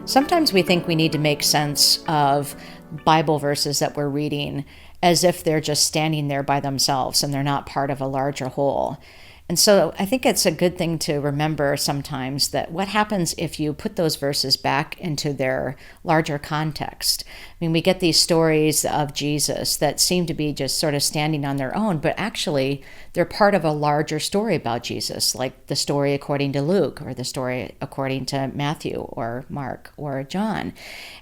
Sometimes we think we need to make sense of Bible verses that we're reading as if they're just standing there by themselves and they're not part of a larger whole. And so I think it's a good thing to remember sometimes that what happens if you put those verses back into their larger context. I mean, we get these stories of Jesus that seem to be just sort of standing on their own, but actually they're part of a larger story about Jesus, like the story according to Luke or the story according to Matthew or Mark or John.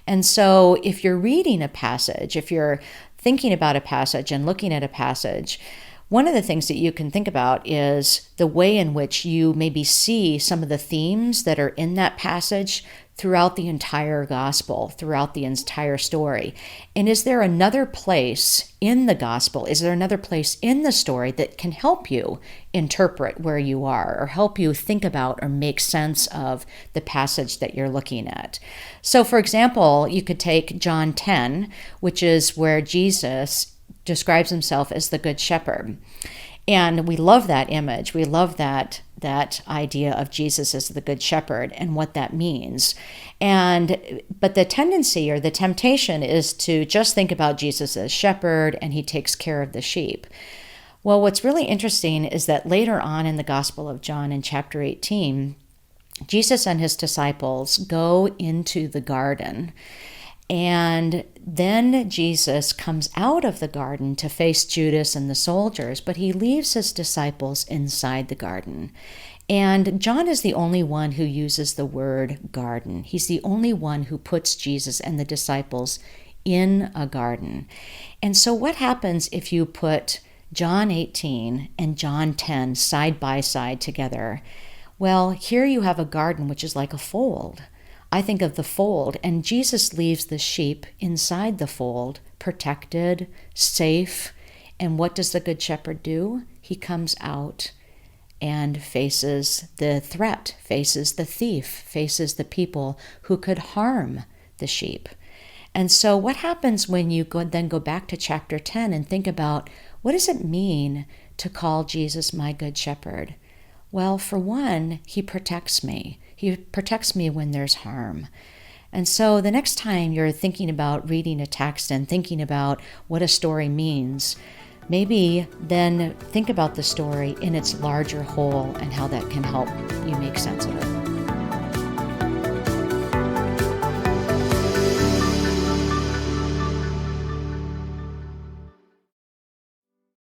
And so if you're reading a passage, if you're thinking about a passage and looking at a passage, one of the things that you can think about is the way in which you maybe see some of the themes that are in that passage throughout the entire gospel, throughout the entire story. And is there another place in the gospel, is there another place in the story that can help you interpret where you are or help you think about or make sense of the passage that you're looking at? So for example, you could take John 10, which is where Jesus describes himself as the Good Shepherd. And we love that image. We love that idea of Jesus as the Good Shepherd and what that means. But the tendency or the temptation is to just think about Jesus as shepherd and he takes care of the sheep. Well, what's really interesting is that later on in the Gospel of John in chapter 18, Jesus and his disciples go into the garden. And then Jesus comes out of the garden to face Judas and the soldiers, but he leaves his disciples inside the garden. And John is the only one who uses the word garden. He's the only one who puts Jesus and the disciples in a garden. And so what happens if you put John 18 and John 10 side by side together? Well, here you have a garden which is like a fold. I think of the fold, and Jesus leaves the sheep inside the fold, protected, safe. And what does the Good Shepherd do? He comes out and faces the threat, faces the thief, faces the people who could harm the sheep. And so what happens when you then go back to chapter 10 and think about, what does it mean to call Jesus my Good Shepherd? Well, for one, he protects me. He protects me when there's harm. And so the next time you're thinking about reading a text and thinking about what a story means, maybe then think about the story in its larger whole and how that can help you make sense of it.